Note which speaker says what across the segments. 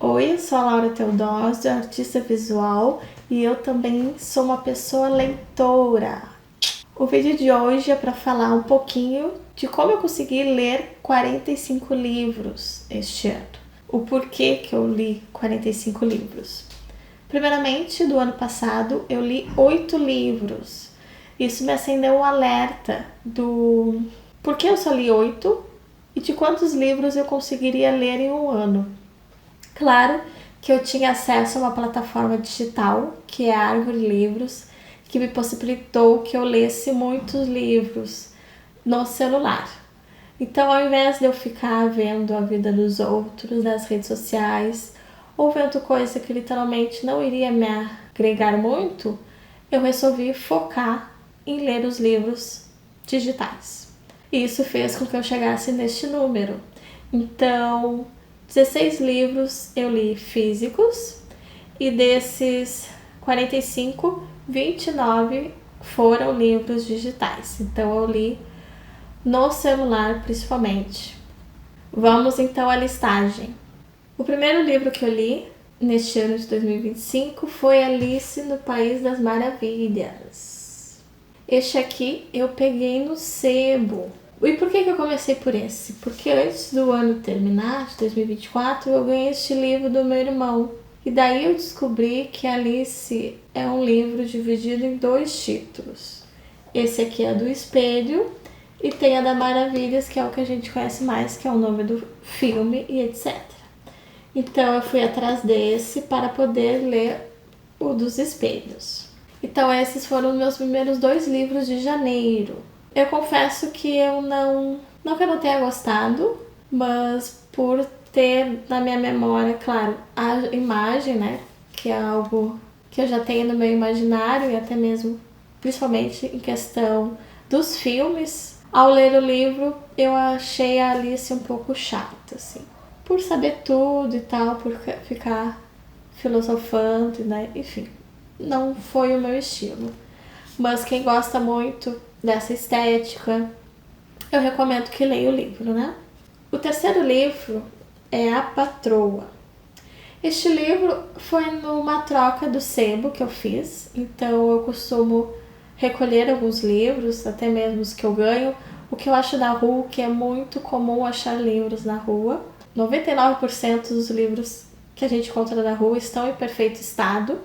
Speaker 1: Oi, eu sou a Laura Teodósio, artista visual, e eu também sou uma pessoa leitora. O vídeo de hoje é para falar um pouquinho de como eu consegui ler 45 livros este ano. O porquê que eu li 45 livros. Primeiramente, do ano passado, eu li 8 livros. Isso me acendeu um alerta do porquê eu só li 8 e de quantos livros eu conseguiria ler em um ano. Claro que eu tinha acesso a uma plataforma digital, que é a Árvore Livros, que me possibilitou que eu lesse muitos livros no celular. Então, ao invés de eu ficar vendo a vida dos outros nas redes sociais, ou vendo coisa que literalmente não iria me agregar muito, eu resolvi focar em ler os livros digitais. E isso fez com que eu chegasse neste número. Então, 16 livros eu li físicos e desses 45, 29 foram livros digitais. Então eu li no celular principalmente. Vamos então à listagem. O primeiro livro que eu li neste ano de 2025 foi Alice no País das Maravilhas. Este aqui eu peguei no sebo. E por que eu comecei por esse? Porque antes do ano terminar, de 2024, eu ganhei este livro do meu irmão. E daí eu descobri que Alice é um livro dividido em 2 títulos. Esse aqui é do Espelho e tem a da Maravilhas, que é o que a gente conhece mais, que é o nome do filme e etc. Então eu fui atrás desse para poder ler o dos Espelhos. Então esses foram os meus primeiros 2 livros de janeiro. Eu confesso que eu não que eu não tenha gostado, mas por ter na minha memória, claro, a imagem, né, que é algo que eu já tenho no meu imaginário e até mesmo, principalmente em questão dos filmes, ao ler o livro eu achei a Alice um pouco chata, assim, por saber tudo e tal, por ficar filosofando, né, enfim, não foi o meu estilo. Mas quem gosta muito dessa estética, eu recomendo que leia o livro, né? O terceiro livro é A Patroa. Este livro foi numa troca do sebo que eu fiz, então eu costumo recolher alguns livros, até mesmo os que eu ganho. O que eu acho na rua, que é muito comum achar livros na rua. 99% dos livros que a gente encontra na rua estão em perfeito estado.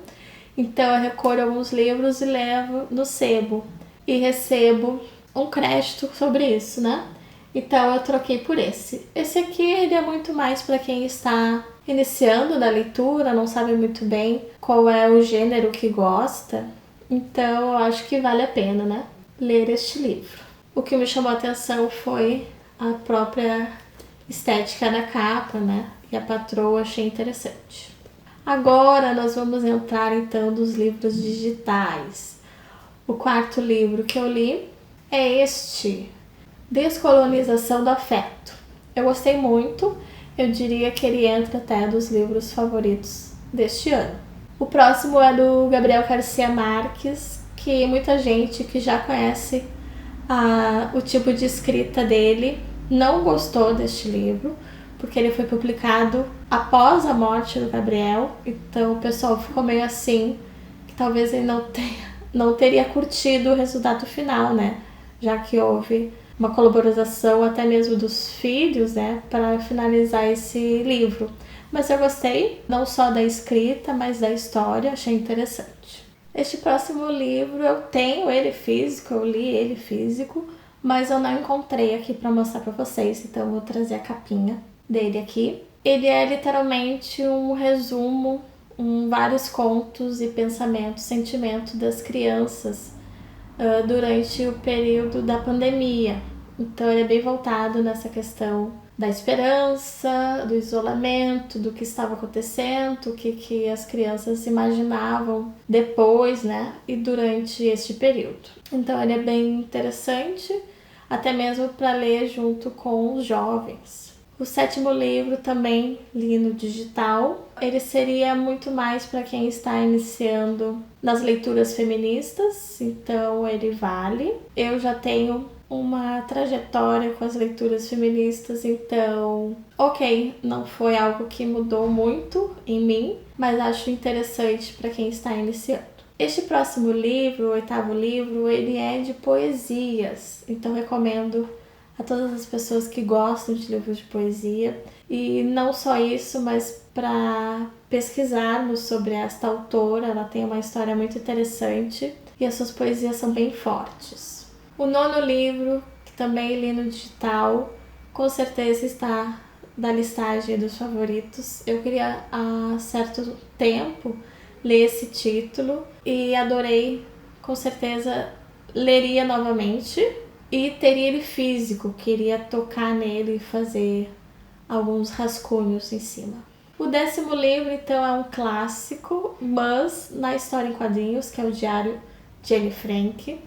Speaker 1: Então eu recolho alguns livros e levo no sebo e recebo um crédito sobre isso, né? Então eu troquei por esse. Esse aqui ele é muito mais para quem está iniciando na leitura, não sabe muito bem qual é o gênero que gosta. Então eu acho que vale a pena, né, ler este livro. O que me chamou a atenção foi a própria estética da capa, né? E a patroa achei interessante. Agora nós vamos entrar então nos livros digitais. O quarto livro que eu li é este, Descolonização do Afeto. Eu gostei muito, eu diria que ele entra até dos livros favoritos deste ano. O próximo é do Gabriel Garcia Marques, que muita gente que já conhece o tipo de escrita dele não gostou deste livro, porque ele foi publicado após a morte do Gabriel, então o pessoal ficou meio assim, que talvez ele não teria curtido o resultado final, né? Já que houve uma colaboração até mesmo dos filhos, né, para finalizar esse livro. Mas eu gostei, não só da escrita, mas da história, achei interessante. Este próximo livro eu tenho ele físico, eu li ele físico, mas eu não encontrei aqui para mostrar para vocês, então eu vou trazer a capinha dele aqui. Ele é literalmente um resumo, vários contos e pensamentos, sentimentos das crianças durante o período da pandemia. Então ele é bem voltado nessa questão da esperança, do isolamento, do que estava acontecendo, o que as crianças imaginavam depois, né, e durante este período. Então ele é bem interessante, até mesmo para ler junto com os jovens. O 7º livro também li no digital. Ele seria muito mais para quem está iniciando nas leituras feministas, então ele vale. Eu já tenho uma trajetória com as leituras feministas, então, ok, não foi algo que mudou muito em mim, mas acho interessante para quem está iniciando. Este próximo livro, o 8º livro, ele é de poesias, então recomendo a todas as pessoas que gostam de livros de poesia. E não só isso, mas para pesquisarmos sobre esta autora, ela tem uma história muito interessante e as suas poesias são bem fortes. O 9º livro, que também li no digital, com certeza está na listagem dos favoritos. Eu queria há certo tempo ler esse título e adorei, com certeza leria novamente e teria ele físico, queria tocar nele e fazer alguns rascunhos em cima. O 10º livro, então, é um clássico, mas na história em quadrinhos, que é o Diário de Anne Frank,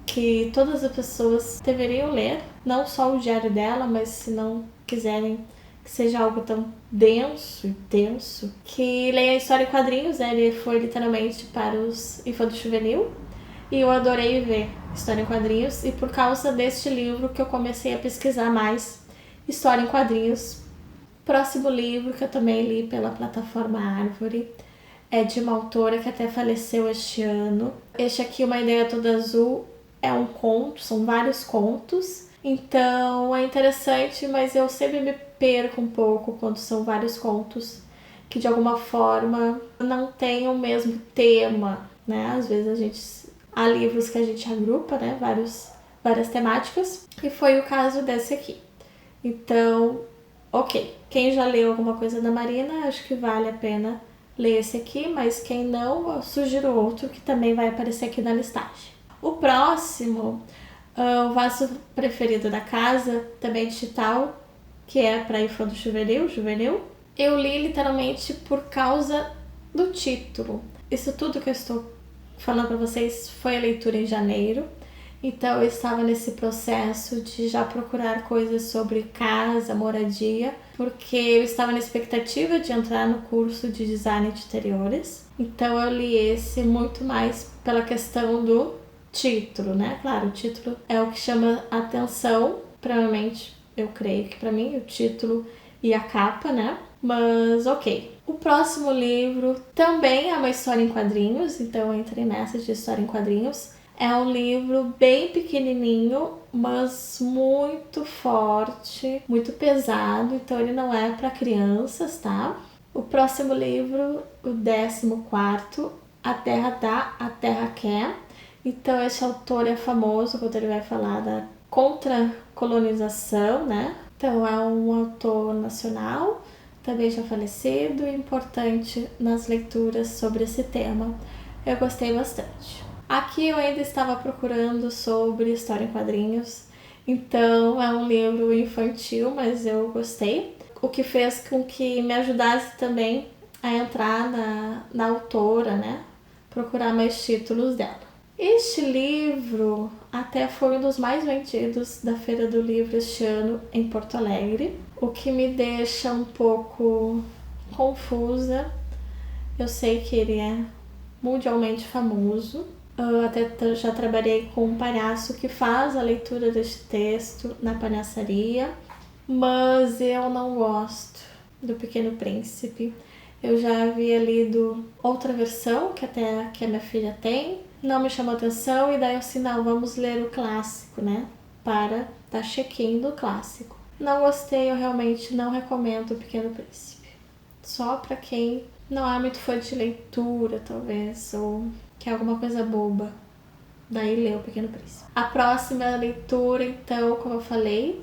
Speaker 1: que todas as pessoas deveriam ler, não só o diário dela, mas se não quiserem que seja algo tão denso e tenso, que leia a história em quadrinhos, né? Ele foi literalmente para os infanto-juvenil, e eu adorei ver história em quadrinhos, e por causa deste livro que eu comecei a pesquisar mais história em quadrinhos. Próximo livro, que eu também li pela plataforma Árvore, é de uma autora que até faleceu este ano. Este aqui, Uma Ideia Toda Azul, é um conto, são vários contos, então é interessante, mas eu sempre me perco um pouco quando são vários contos que de alguma forma não têm o mesmo tema, né? Às vezes há livros que a gente agrupa, né? Várias temáticas, e foi o caso desse aqui. Então, ok. Quem já leu alguma coisa da Marina, acho que vale a pena ler esse aqui, mas quem não, eu sugiro outro que também vai aparecer aqui na listagem. O próximo, o Vaso Preferido da Casa, também digital, que é para infanto-juvenil. Eu li literalmente por causa do título. Isso tudo que eu estou falando para vocês foi a leitura em janeiro. Então eu estava nesse processo de já procurar coisas sobre casa, moradia, porque eu estava na expectativa de entrar no curso de design de interiores. Então eu li esse muito mais pela questão do título, né? Claro, o título é o que chama atenção, provavelmente, eu creio que para mim, o título e a capa, né? Mas ok. O próximo livro também é uma história em quadrinhos, então eu entrei nessa de história em quadrinhos. É um livro bem pequenininho, mas muito forte, muito pesado, então ele não é para crianças, tá? O próximo livro, o 14º, A Terra Dá, a Terra Quer. Então esse autor é famoso quando ele vai falar da contra-colonização, né? Então é um autor nacional, também já falecido, e importante nas leituras sobre esse tema. Eu gostei bastante. Aqui eu ainda estava procurando sobre história em quadrinhos, então é um livro infantil, mas eu gostei. O que fez com que me ajudasse também a entrar na autora, né? Procurar mais títulos dela. Este livro até foi um dos mais vendidos da Feira do Livro este ano em Porto Alegre, o que me deixa um pouco confusa. Eu sei que ele é mundialmente famoso. Eu até já trabalhei com um palhaço que faz a leitura deste texto na palhaçaria, mas eu não gosto do Pequeno Príncipe. Eu já havia lido outra versão, que até que a minha filha tem, não me chamou atenção, e daí eu assim, não, vamos ler o clássico, né? Para dar check-in do clássico. Não gostei, eu realmente não recomendo o Pequeno Príncipe. Só para quem não é muito fã de leitura, talvez, ou quer alguma coisa boba. Daí lê o Pequeno Príncipe. A próxima leitura, então, como eu falei,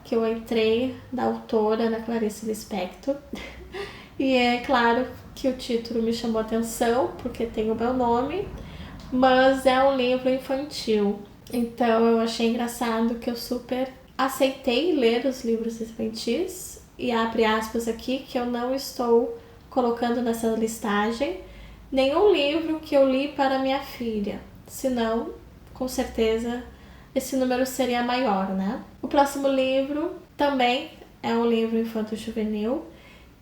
Speaker 1: que eu entrei da autora, Ana Clarice Lispector. E é claro que o título me chamou a atenção, porque tem o meu nome, mas é um livro infantil. Então eu achei engraçado que eu super aceitei ler os livros infantis, e abre aspas aqui, que eu não estou colocando nessa listagem nenhum livro que eu li para minha filha, senão, com certeza, esse número seria maior, né? O próximo livro também é um livro infanto-juvenil,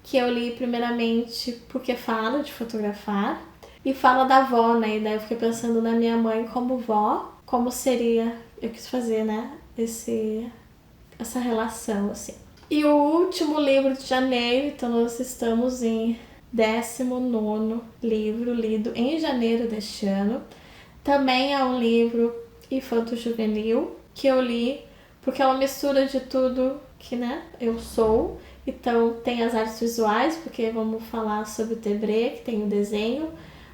Speaker 1: que eu li primeiramente porque fala de fotografar e fala da avó, né? E daí eu fiquei pensando na minha mãe como vó, como seria, eu quis fazer, né? essa relação, assim. E o último livro de janeiro, então nós estamos em 19º livro lido em janeiro deste ano. Também é um livro infanto-juvenil que eu li porque é uma mistura de tudo que, né, eu sou. Então tem as artes visuais, porque vamos falar sobre o Tebré, que tem o desenho,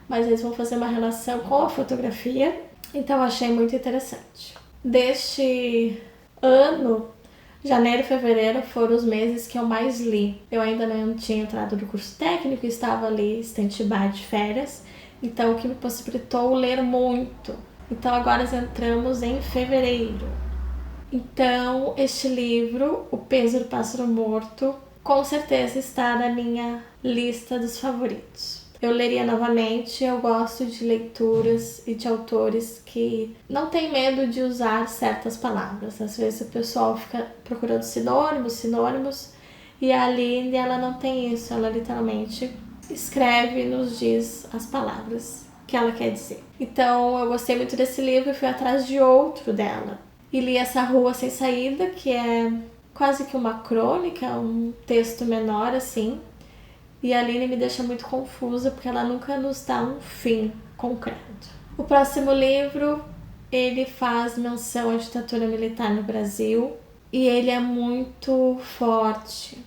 Speaker 1: mas eles vão fazer uma relação com a fotografia. Então eu achei muito interessante. Deste ano, janeiro e fevereiro foram os meses que eu mais li. Eu ainda não tinha entrado no curso técnico, estava ali stand-by de férias, então o que me possibilitou ler muito. Então agora entramos em fevereiro. Então este livro, O Peso do Pássaro Morto, com certeza está na minha lista dos favoritos. Eu leria novamente, eu gosto de leituras e de autores que não tem medo de usar certas palavras. Às vezes o pessoal fica procurando sinônimos, e a Aline, ela não tem isso, ela literalmente escreve e nos diz as palavras que ela quer dizer. Então eu gostei muito desse livro e fui atrás de outro dela. E li Essa Rua Sem Saída, que é quase que uma crônica, um texto menor assim. E a Aline me deixa muito confusa porque ela nunca nos dá um fim concreto. O próximo livro, ele faz menção à ditadura militar no Brasil e ele é muito forte.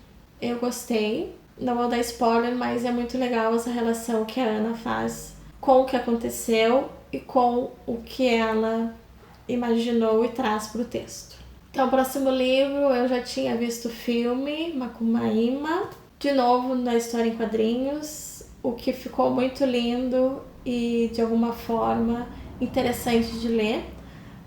Speaker 1: Eu gostei, não vou dar spoiler, mas é muito legal essa relação que a Ana faz com o que aconteceu e com o que ela imaginou e traz para o texto. Então, o próximo livro, eu já tinha visto o filme Macunaíma, de novo na história em quadrinhos, o que ficou muito lindo e de alguma forma interessante de ler.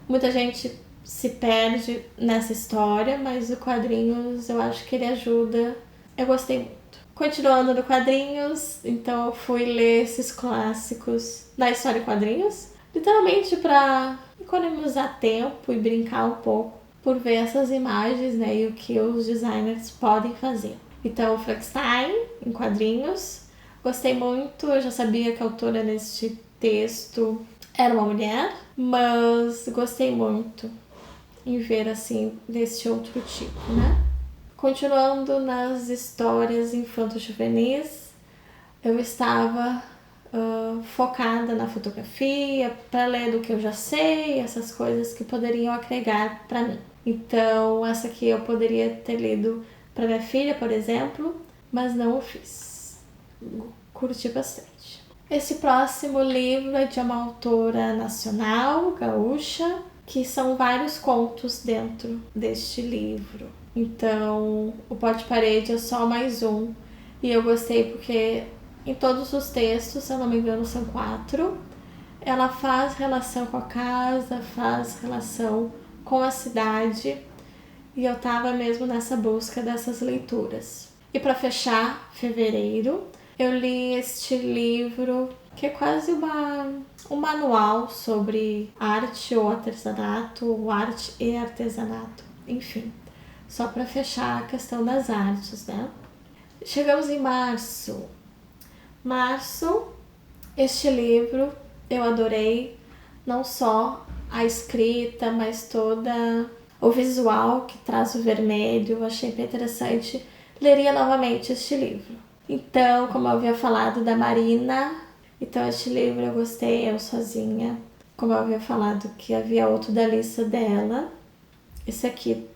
Speaker 1: Muita gente se perde nessa história, mas o quadrinhos eu acho que ele ajuda. Eu gostei muito. Continuando no quadrinhos, então eu fui ler esses clássicos da história em quadrinhos, literalmente para economizar tempo e brincar um pouco por ver essas imagens, né, e o que os designers podem fazer. Então, Frankenstein, em quadrinhos, gostei muito. Eu já sabia que a autora neste texto era uma mulher, mas gostei muito em ver, assim, deste outro tipo, né? Continuando nas histórias infanto-juvenis, eu estava focada na fotografia, para ler do que eu já sei, essas coisas que poderiam agregar para mim. Então, essa aqui eu poderia ter lido para minha filha, por exemplo, mas não o fiz. Curti bastante. Esse próximo livro é de uma autora nacional, gaúcha, que são vários contos dentro deste livro. Então, o Pó de Parede é só mais um. E eu gostei porque em todos os textos, se eu não me engano, são 4. Ela faz relação com a casa, faz relação com a cidade. E eu tava mesmo nessa busca dessas leituras. E para fechar fevereiro, eu li este livro que é quase um manual sobre arte ou artesanato, arte e artesanato, enfim. Só para fechar a questão das artes, né? Chegamos em março. Este livro eu adorei, não só a escrita, mas toda o visual que traz o vermelho, eu achei bem interessante. Leria novamente este livro. Então, como eu havia falado da Marina, então este livro eu gostei, Eu Sozinha. Como eu havia falado que havia outro da lista dela, esse aqui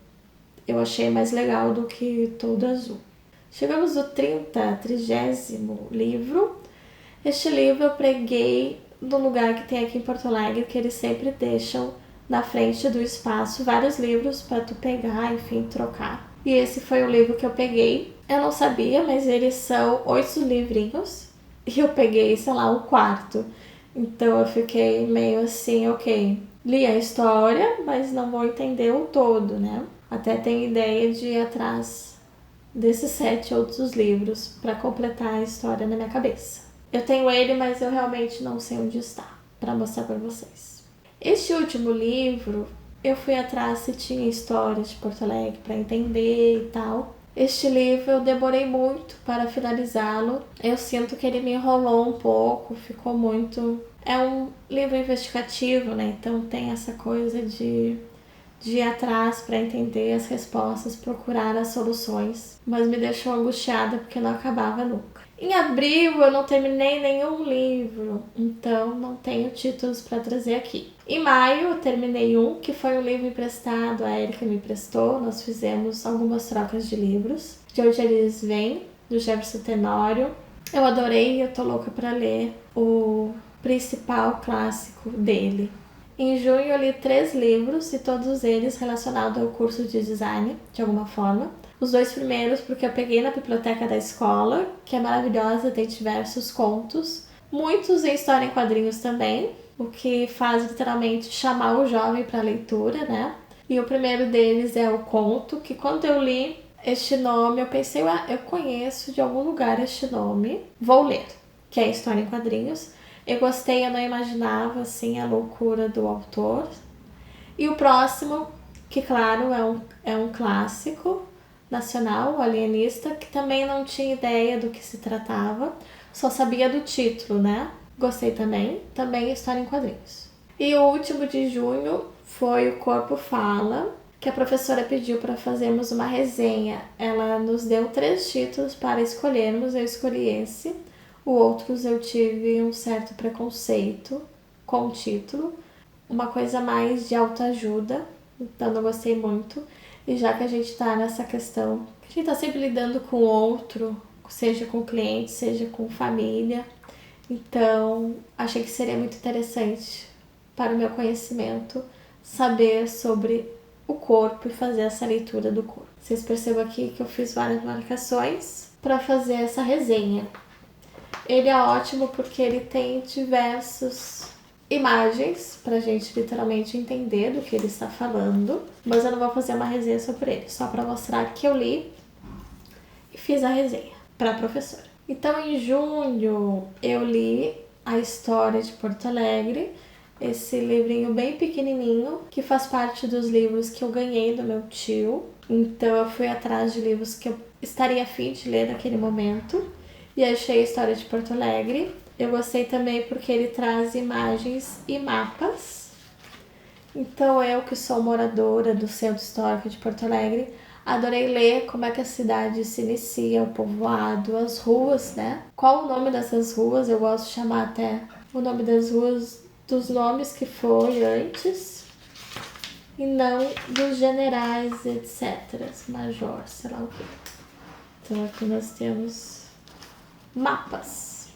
Speaker 1: eu achei mais legal do que Todo Azul. Chegamos no 30º livro. Este livro eu preguei no lugar que tem aqui em Porto Alegre, que eles sempre deixam na frente do espaço vários livros para tu pegar, enfim, trocar. E esse foi o livro que eu peguei. Eu não sabia, mas eles são 8 livrinhos e eu peguei, sei lá, um quarto. Então eu fiquei meio assim, ok, li a história, mas não vou entender o todo, né? Até tenho ideia de ir atrás desses 7 outros livros para completar a história na minha cabeça. Eu tenho ele, mas eu realmente não sei onde está, para mostrar para vocês. Este último livro, eu fui atrás se tinha história de Porto Alegre para entender e tal. Este livro eu demorei muito para finalizá-lo. Eu sinto que ele me enrolou um pouco, ficou muito... É um livro investigativo, né? Então tem essa coisa de de ir atrás para entender as respostas, procurar as soluções, mas me deixou angustiada porque não acabava nunca. Em abril eu não terminei nenhum livro, então não tenho títulos para trazer aqui. Em maio eu terminei um, que foi um livro emprestado, a Erika me emprestou, nós fizemos algumas trocas de livros. De onde eles vêm, do Jefferson Tenório. Eu adorei, eu tô louca para ler o principal clássico dele. Em junho eu li 3 livros e todos eles relacionados ao curso de design, de alguma forma. Os 2 primeiros porque eu peguei na biblioteca da escola, que é maravilhosa, tem diversos contos. Muitos em história em quadrinhos também, o que faz literalmente chamar o jovem para a leitura, né? E o primeiro deles é o conto, que quando eu li este nome, eu pensei, eu conheço de algum lugar este nome, vou ler, que é História em Quadrinhos. Eu gostei, eu não imaginava, assim, a loucura do autor. E o próximo, que claro, é um clássico nacional, o Alienista, que também não tinha ideia do que se tratava, só sabia do título, né? Gostei também História em Quadrinhos. E o último de junho foi O Corpo Fala, que a professora pediu para fazermos uma resenha. Ela nos deu 3 títulos para escolhermos, eu escolhi esse. Os outros eu tive um certo preconceito com o título, uma coisa mais de autoajuda, então não gostei muito. E já que a gente está nessa questão, a gente está sempre lidando com o outro, seja com cliente, seja com família, então achei que seria muito interessante para o meu conhecimento saber sobre o corpo e fazer essa leitura do corpo. Vocês percebam aqui que eu fiz várias marcações para fazer essa resenha. Ele é ótimo porque ele tem diversas imagens pra gente literalmente entender do que ele está falando, mas eu não vou fazer uma resenha sobre ele, só para mostrar que eu li e fiz a resenha para a professora. Então em junho eu li A História de Porto Alegre, esse livrinho bem pequenininho, que faz parte dos livros que eu ganhei do meu tio. Então eu fui atrás de livros que eu estaria afim de ler naquele momento e achei A História de Porto Alegre. Eu gostei também porque ele traz imagens e mapas. Então eu, que sou moradora do Centro Histórico de Porto Alegre, adorei ler como é que a cidade se inicia, o povoado, as ruas, né? Qual o nome dessas ruas? Eu gosto de chamar até o nome das ruas dos nomes que foi antes e não dos generais, etc. Major, sei lá o que. Então aqui nós temos mapas.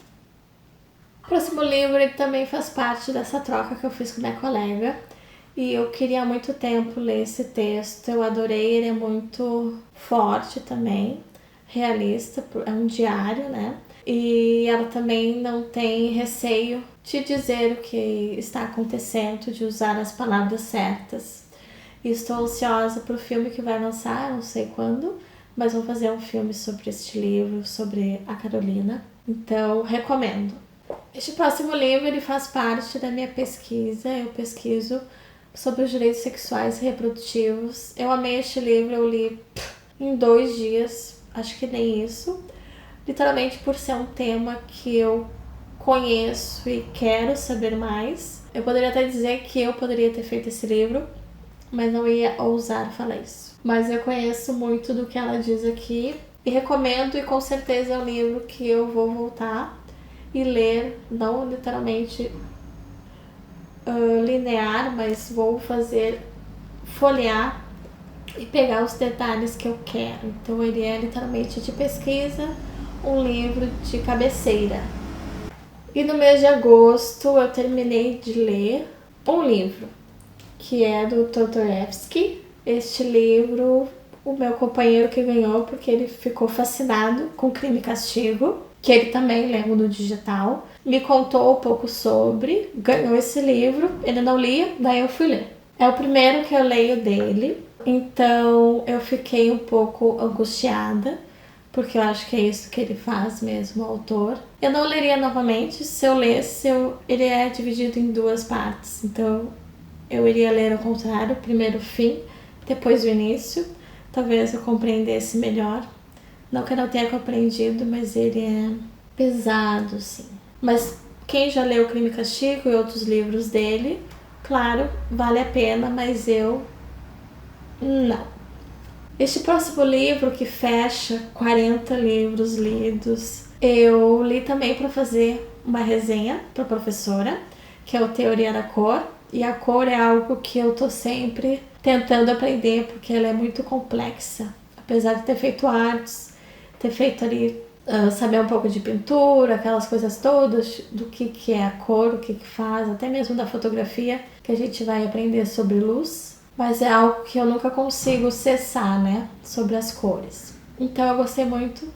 Speaker 1: O próximo livro ele também faz parte dessa troca que eu fiz com minha colega. E eu queria há muito tempo ler esse texto, eu adorei, ele é muito forte também, realista, é um diário, né? E ela também não tem receio de dizer o que está acontecendo, de usar as palavras certas. E estou ansiosa para o filme que vai lançar, não sei quando, mas vão fazer um filme sobre este livro, sobre a Carolina. Então, recomendo. Este próximo livro ele faz parte da minha pesquisa, eu pesquiso sobre os direitos sexuais e reprodutivos. Eu amei este livro, eu li em 2 dias, acho que nem isso. Literalmente por ser um tema que eu conheço e quero saber mais. Eu poderia até dizer que eu poderia ter feito esse livro, mas não ia ousar falar isso. Mas eu conheço muito do que ela diz aqui e recomendo, e com certeza é um livro que eu vou voltar e ler, não literalmente linear, mas vou folhear e pegar os detalhes que eu quero. Então ele é literalmente de pesquisa, um livro de cabeceira. E no mês de agosto eu terminei de ler um livro que é do Dostoiévski. Este livro o meu companheiro que ganhou porque ele ficou fascinado com Crime e Castigo, que ele também leu no digital, me contou um pouco sobre, ganhou esse livro, ele não lia, daí eu fui ler. É o primeiro que eu leio dele, então eu fiquei um pouco angustiada, porque eu acho que é isso que ele faz mesmo, o autor. Eu não leria novamente, se eu lesse, ele é dividido em 2 partes, então eu iria ler ao contrário, primeiro o fim, depois o início, talvez eu compreendesse melhor. Não que eu não tenha compreendido, mas ele é pesado, sim. Mas quem já leu Crime e Castigo e outros livros dele, claro, vale a pena, mas eu Não. Este próximo livro, que fecha 40 livros lidos, eu li também para fazer uma resenha para a professora, que é o Teoria da Cor. E a cor é algo que eu tô sempre tentando aprender, porque ela é muito complexa. Apesar de ter feito artes, ter feito ali, saber um pouco de pintura, aquelas coisas todas, do que é a cor, o que faz, até mesmo da fotografia, que a gente vai aprender sobre luz. Mas é algo que eu nunca consigo cessar, né? Sobre as cores. Então eu gostei muito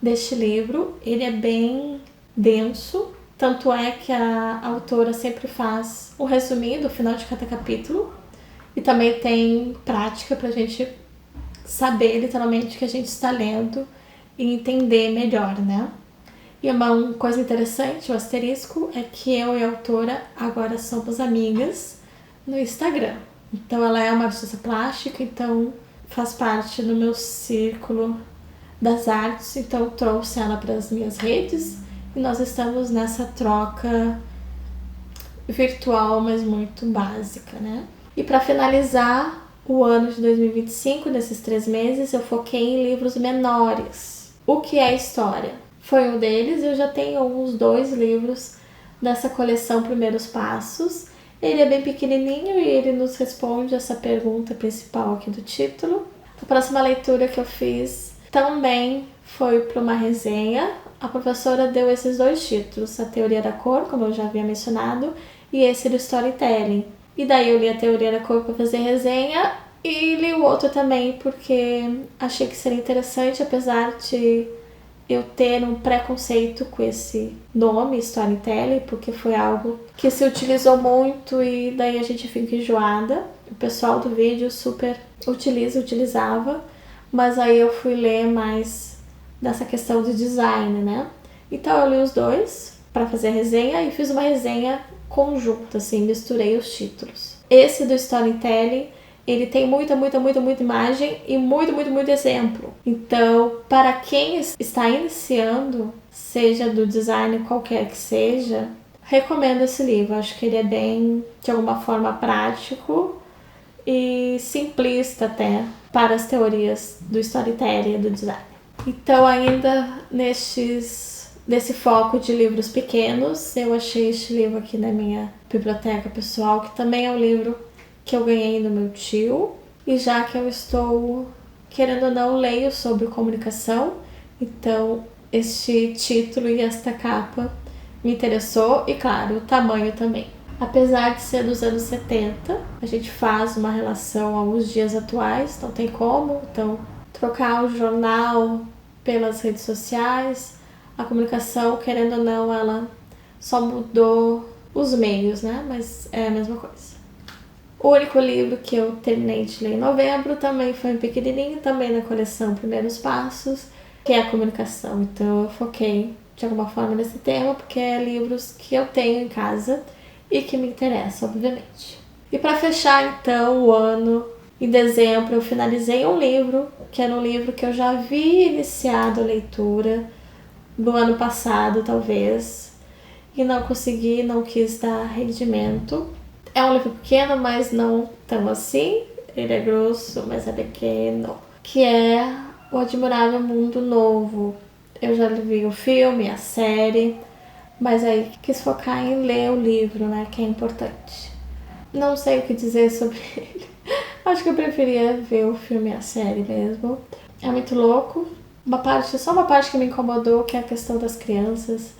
Speaker 1: deste livro. Ele é bem denso. Tanto é que a autora sempre faz um resuminho do final de cada capítulo. E também tem prática pra gente saber literalmente o que a gente está lendo e entender melhor, né? E uma coisa interessante, o asterisco, é que eu e a autora agora somos amigas no Instagram. Então ela é uma artista plástica, então faz parte do meu círculo das artes, então eu trouxe ela para as minhas redes e nós estamos nessa troca virtual, mas muito básica, né? E para finalizar o ano de 2025, nesses 3 meses, eu foquei em livros menores. O que é história? Foi um deles, eu já tenho uns 2 livros dessa coleção Primeiros Passos. Ele é bem pequenininho e ele nos responde essa pergunta principal aqui do título. A próxima leitura que eu fiz também foi para uma resenha. A professora deu esses 2 títulos, a Teoria da Cor, como eu já havia mencionado, e esse do Storytelling. E daí eu li a Teoria da Cor para fazer resenha e li o outro também porque achei que seria interessante, apesar de eu ter um preconceito com esse nome, Storytelling, porque foi algo que se utilizou muito e daí a gente fica enjoada. O pessoal do vídeo super utilizava, mas aí eu fui ler mais dessa questão de design, né? Então eu li os 2 para fazer a resenha e fiz uma resenha conjunta, assim, misturei os títulos. Esse do Storytelling, ele tem muita imagem e muito exemplo. Então, para quem está iniciando, seja do design qualquer que seja, recomendo esse livro. Acho que ele é bem, de alguma forma, prático e simplista até para as teorias do storytelling e do design. Então, ainda nesse foco de livros pequenos, eu achei este livro aqui na minha biblioteca pessoal, que também é um livro que eu ganhei do meu tio. E já que eu estou, querendo ou não, leio sobre comunicação, então este título e esta capa me interessou e, claro, o tamanho também. Apesar de ser dos anos 70, a gente faz uma relação aos dias atuais, não tem como. Então, trocar o jornal pelas redes sociais, a comunicação, querendo ou não, ela só mudou os meios, né? Mas é a mesma coisa. O único livro que eu terminei de ler em novembro também foi um pequenininho, também na coleção Primeiros Passos, que é a comunicação. Então eu foquei de alguma forma nesse tema, porque é livros que eu tenho em casa e que me interessam, obviamente. E para fechar então o ano, em dezembro eu finalizei um livro, que era um livro que eu já havia iniciado a leitura no ano passado, talvez, e não consegui, não quis dar rendimento. É um livro pequeno, mas não tão assim. Ele é grosso, mas é pequeno. Que é O Admirável Mundo Novo. Eu já vi o filme, a série, mas aí quis focar em ler o livro, né? Que é importante. Não sei o que dizer sobre ele. Acho que eu preferia ver o filme e a série mesmo. É muito louco. Só uma parte que me incomodou, que é a questão das crianças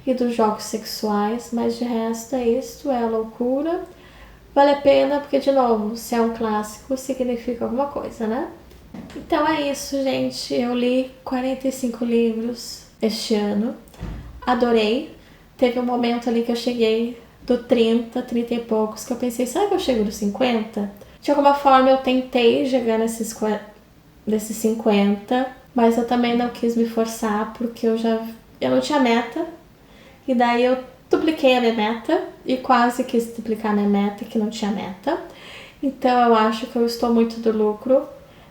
Speaker 1: e dos jogos sexuais, mas de resto é isso, é a loucura. Vale a pena porque, de novo, se é um clássico, significa alguma coisa, né? Então é isso, gente. Eu li 45 livros este ano. Adorei. Teve um momento ali que eu cheguei do 30 e poucos, que eu pensei, será que eu chego dos 50? De alguma forma eu tentei chegar nesses 50, mas eu também não quis me forçar, porque eu não tinha meta. E daí eu dupliquei a minha meta e quase quis duplicar a minha meta, que não tinha meta. Então eu acho que eu estou muito do lucro.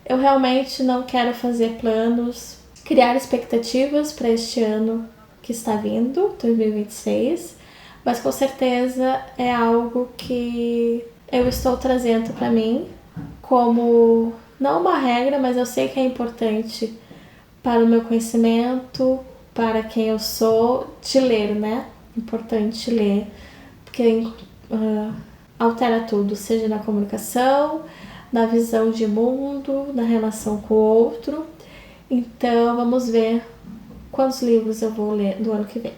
Speaker 1: Eu realmente não quero fazer planos, criar expectativas para este ano que está vindo, 2026, mas com certeza é algo que eu estou trazendo para mim como, não uma regra, mas eu sei que é importante para o meu conhecimento, para quem eu sou, de ler, né? Importante ler, porque altera tudo, seja na comunicação, na visão de mundo, na relação com o outro. Então, vamos ver quantos livros eu vou ler do ano que vem.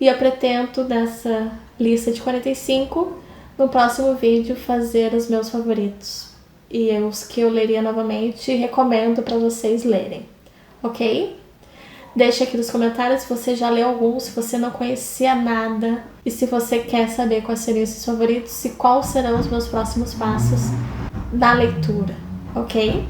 Speaker 1: E eu pretendo, nessa lista de 45, no próximo vídeo, fazer os meus favoritos. E os que eu leria novamente e recomendo para vocês lerem. Ok? Deixa aqui nos comentários se você já leu algum, se você não conhecia nada e se você quer saber quais seriam esses favoritos e quais serão os meus próximos passos na leitura, ok?